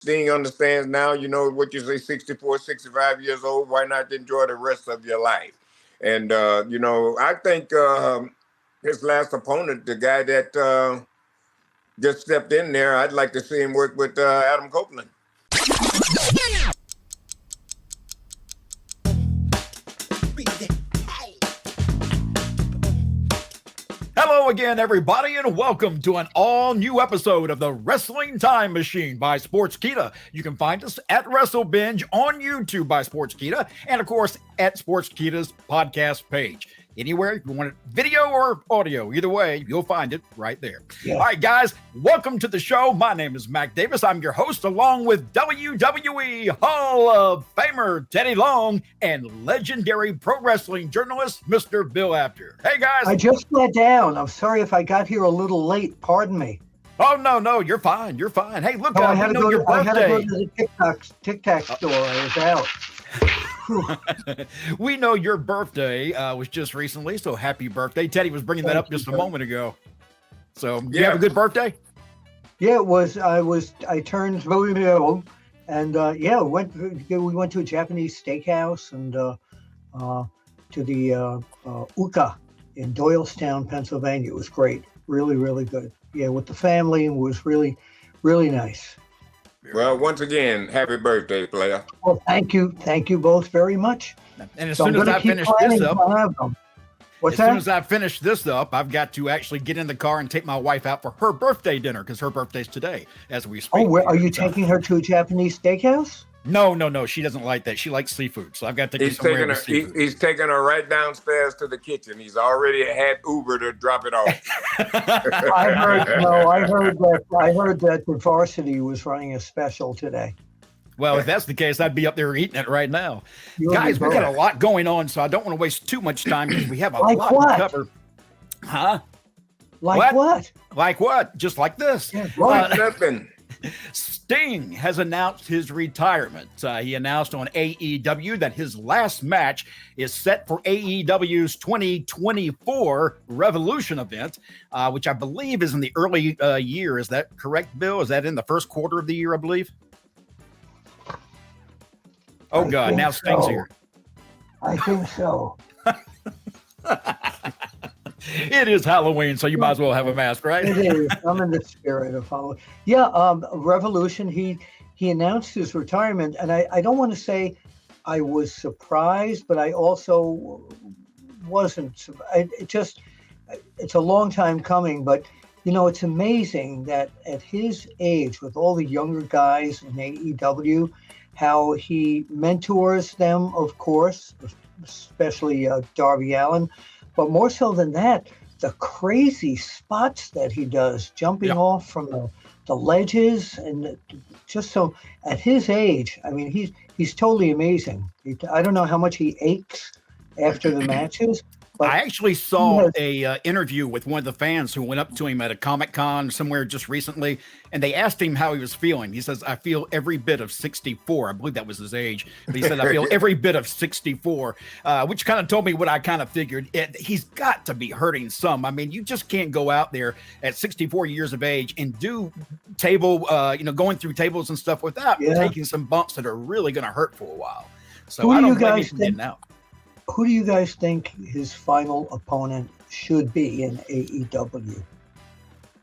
Sting understands now, what you say, 64, 65 years old, why not enjoy the rest of your life? And, I think his last opponent, the guy that just stepped in there, I'd like to see him work with Adam Copeland. Hello again, everybody, and welcome to an all-new episode of the Wrestling Time Machine by Sportskeeda. You can find us at WrestleBinge on YouTube by Sportskeeda, and of course, at Sportskeeda's podcast page. Anywhere, if you want it video or audio, either way, you'll find it right there. Yeah. All right, guys, welcome to the show. My name is Mac Davis. I'm your host, along with WWE Hall of Famer Teddy Long and legendary pro wrestling journalist, Mr. Bill Apter. Hey, guys. I just sat down. I'm sorry if I got here a little late. Pardon me. Oh, no, you're fine. You're fine. Hey, look, I had to go to the Tic Tac store. I was out. We know your birthday was just recently, so happy birthday. Teddy was bringing that up just a moment ago. So, you have a good birthday? Yeah, it was. I turned really old, and we went to a Japanese steakhouse and to the Uka in Doylestown, Pennsylvania. It was great, really, really good. Yeah, with the family, and it was really, really nice. Well, once again, happy birthday, player. Well, thank you both very much. And as soon as I finish this up, I've got to actually get in the car and take my wife out for her birthday dinner because her birthday's today as we speak. Oh, are you taking her to a Japanese steakhouse? No, she doesn't like that. She likes seafood, so I've got to take her seafood. He's taking her right downstairs to the kitchen. He's already had Uber to drop it off. I heard that the Varsity was running a special today. Well, if that's the case, I'd be up there eating it right now. Guys, we got a lot going on, so I don't want to waste too much time because we have a lot to cover. Huh? Like what? Like what? Just like this. Yeah, nothing. Sting has announced his retirement. He announced on AEW that his last match is set for AEW's 2024 Revolution event, which I believe is in the early year. Is that correct, Bill? Is that in the first quarter of the year, I believe? Oh, God, now Sting's here. I think so. It is Halloween, so you might as well have a mask, right? It is. I'm in the spirit of Halloween. Yeah, Revolution, he announced his retirement, and I don't want to say I was surprised, but I also wasn't. It's a long time coming, but, it's amazing that at his age, with all the younger guys in AEW, how he mentors them, of course, especially Darby Allin. But more so than that, the crazy spots that he does, jumping off from the ledges, and just so at his age, I mean, he's totally amazing. I don't know how much he aches after the matches. But I actually saw a interview with one of the fans who went up to him at a Comic-Con somewhere just recently, and they asked him how he was feeling. He says, I feel every bit of 64. I believe that was his age. But he said, I feel every bit of 64, which kind of told me what I kind of figured. He's got to be hurting some. I mean, you just can't go out there at 64 years of age and do going through tables and stuff without taking some bumps that are really going to hurt for a while. So I don't blame you for getting out. Who do you guys think his final opponent should be in AEW?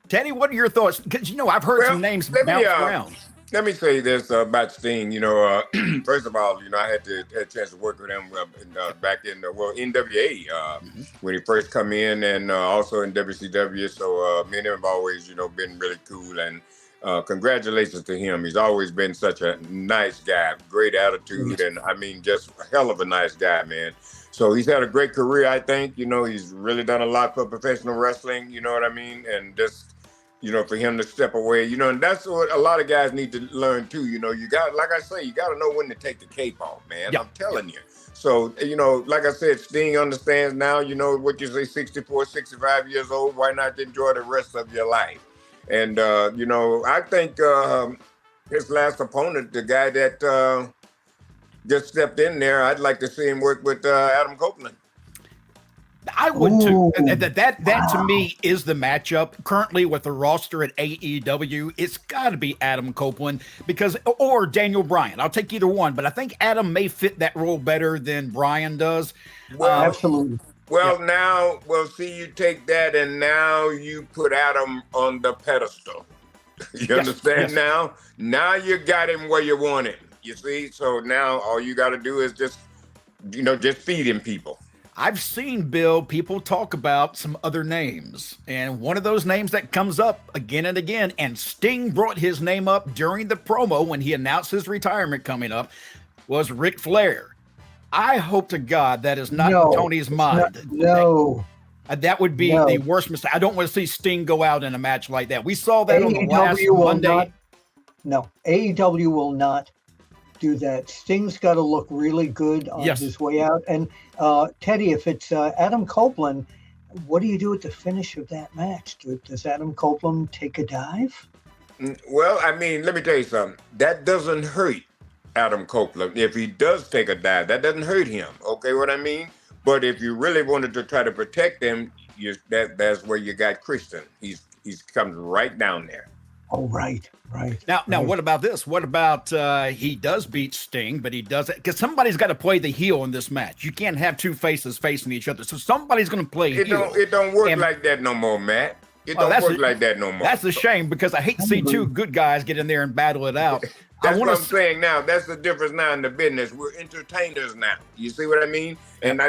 Teddy, what are your thoughts? Because, I've heard some names bounce around. Let me say this about Sting. First of all, I had a chance to work with him back in NWA when he first come in, and also in WCW. So me and him have always, been really cool. And congratulations to him. He's always been such a nice guy, great attitude, and I mean, just a hell of a nice guy, man. So he's had a great career, I think. He's really done a lot for professional wrestling, you know what I mean? And just, for him to step away, and that's what a lot of guys need to learn too. You got, like I say, you got to know when to take the cape off, man. Yep. I'm telling you. So, like I said, Sting understands now, what you say, 64, 65 years old, why not enjoy the rest of your life? And, I think his last opponent, the guy that just stepped in there, I'd like to see him work with Adam Copeland. I would too. Ooh. That to me is the matchup currently with the roster at AEW. It's got to be Adam Copeland or Daniel Bryan. I'll take either one, but I think Adam may fit that role better than Bryan does. Well, Absolutely. Well, now, see, you take that and now you put Adam on the pedestal. You understand now? Now you got him where you want him. You see? So now all you got to do is just feed him people. I've seen, Bill, people talk about some other names, and one of those names that comes up again and again, and Sting brought his name up during the promo when he announced his retirement coming up, was Ric Flair. I hope to God that is not Tony's mind. That would be the worst mistake. I don't want to see Sting go out in a match like that. We saw that on the last Monday. AEW will not do that. Sting's got to look really good on his way out. And Teddy, if it's Adam Copeland, what do you do at the finish of that match? Does Adam Copeland take a dive? Well, I mean, let me tell you something. That doesn't hurt Adam Copeland. If he does take a dive, that doesn't hurt him. Okay, what I mean? But if you really wanted to try to protect him, that's where you got Christian. He's comes right down there. Oh, right. Now, what about this? What about he does beat Sting, but he does it because somebody's got to play the heel in this match. You can't have two faces facing each other, so somebody's going to play heel. It don't work like that no more, Matt. It don't work like that no more. That's a shame because I hate to see two good guys get in there and battle it out. That's what I'm saying now. That's the difference now in the business. We're entertainers now. You see what I mean? And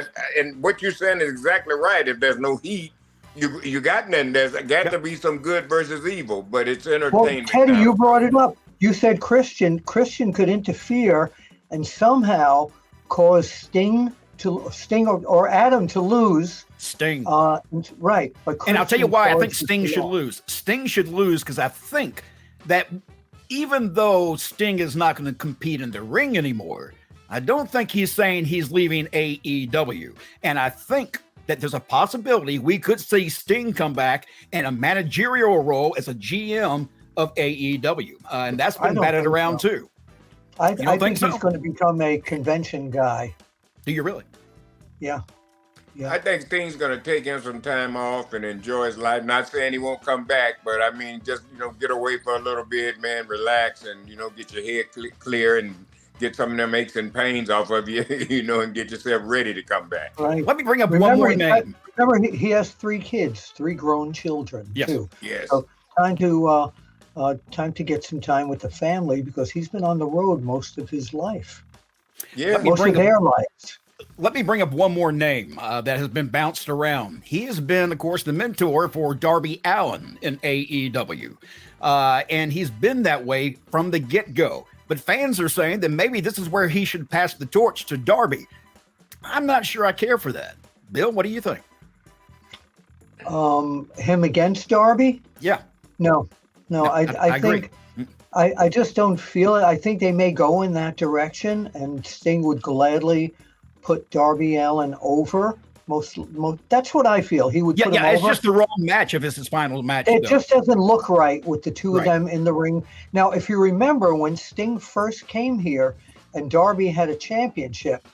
what you're saying is exactly right. If there's no heat, you got nothing. There's got to be some good versus evil, but it's entertainment. Well, Teddy, you brought it up. You said Christian could interfere and somehow cause Sting or Adam to lose. Sting. Right. But and I'll tell you why I think Sting should lose. Sting should lose because I think that even though Sting is not going to compete in the ring anymore, I don't think he's saying he's leaving AEW. And I think that there's a possibility we could see Sting come back in a managerial role as a GM of AEW. And that's been batted around too. I think he's going to become a convention guy. Do you really? Yeah. I think Sting's going to take him some time off and enjoy his life. Not saying he won't come back, but I mean, just, get away for a little bit, man, relax and, get your head clear and get some of them aches and pains off of you, and get yourself ready to come back. Right. Let me bring up one more name. Remember, he has 3 kids, 3 grown children, too. Yes. So time to get some time with the family because he's been on the road most of his life. Yeah. Most of their lives. Let me bring up one more name that has been bounced around. He has been, of course, the mentor for Darby Allin in AEW. And he's been that way from the get-go. But fans are saying that maybe this is where he should pass the torch to Darby. I'm not sure I care for that. Bill, what do you think? Him against Darby? Yeah. No, I think I just don't feel it. I think they may go in that direction, and Sting would gladly put Darby Allin over. Most that's what I feel. He would put him over. It's just the wrong match if it's his final match. It just doesn't look right with the two of them in the ring. Now, if you remember when Sting first came here and Darby had a championship,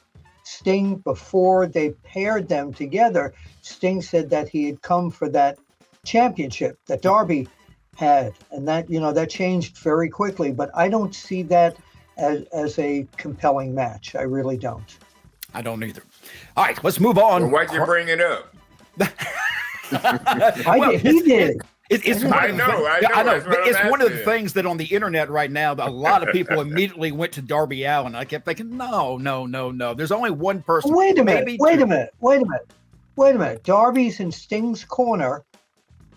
Sting, before they paired them together, Sting said that he had come for that championship that Darby had, and that that changed very quickly. But I don't see that as a compelling match. I really don't. I don't either. All right, let's move on. Well, why'd you bring it up? He did. I know. It's one of the things that on the internet right now, a lot of people immediately went to Darby Allin. I kept thinking, no. There's only one person. Wait a minute. Darby's in Sting's corner,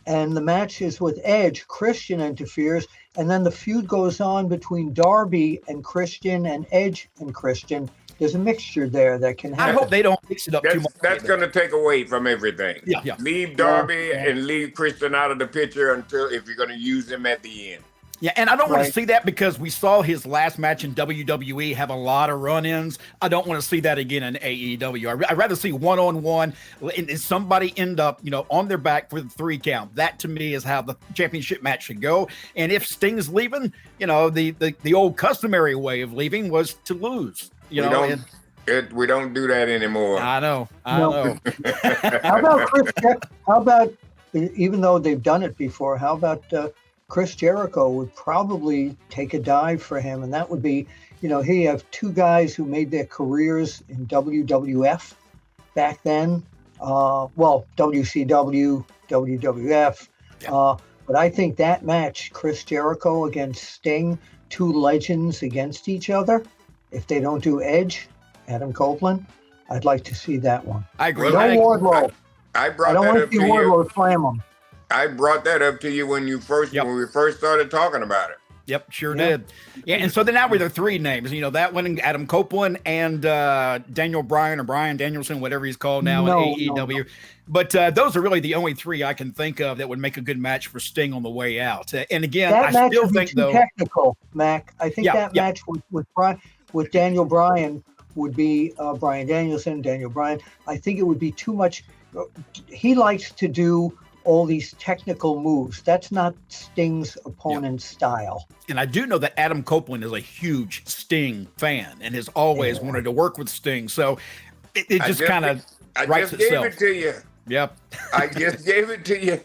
and the match is with Edge. Christian interferes, and then the feud goes on between Darby and Christian and Edge and Christian. There's a mixture there that can happen. I hope they don't mix it up too much. That's going to take away from everything. Yeah. Leave Darby and leave Christian out of the picture if you're going to use him at the end. Yeah, and I don't want to see that because we saw his last match in WWE have a lot of run-ins. I don't want to see that again in AEW. I'd rather see one-on-one and somebody end up, on their back for the 3 count. That to me is how the championship match should go. And if Sting's leaving, the old customary way of leaving was to lose. We don't do that anymore. I know. How about how about, even though they've done it before, how about Chris Jericho would probably take a dive for him, and that would be, here you have two guys who made their careers in WWF back then. WCW, WWF. Yeah. But I think that match, Chris Jericho against Sting, two legends against each other, if they don't do Edge, Adam Copeland, I'd like to see that one. I agree. No Wardlow. I I don't want to see Wardlow slam him. I brought that up to you when we first started talking about it. Yep, sure did. Yeah, and so then now we're the three names. That one, Adam Copeland and Daniel Bryan or Bryan Danielson, whatever he's called now in AEW. No. But those are really the only three I can think of that would make a good match for Sting on the way out. And again, I still think though technical, Mac. I think match with Daniel Bryan would be Bryan Danielson, Daniel Bryan. I think it would be too much. He likes to do all these technical moves. That's not Sting's opponent's style. And I do know that Adam Copeland is a huge Sting fan and has always wanted to work with Sting. So it just kind of writes itself. I just gave it to you. Yep. I just gave it to you.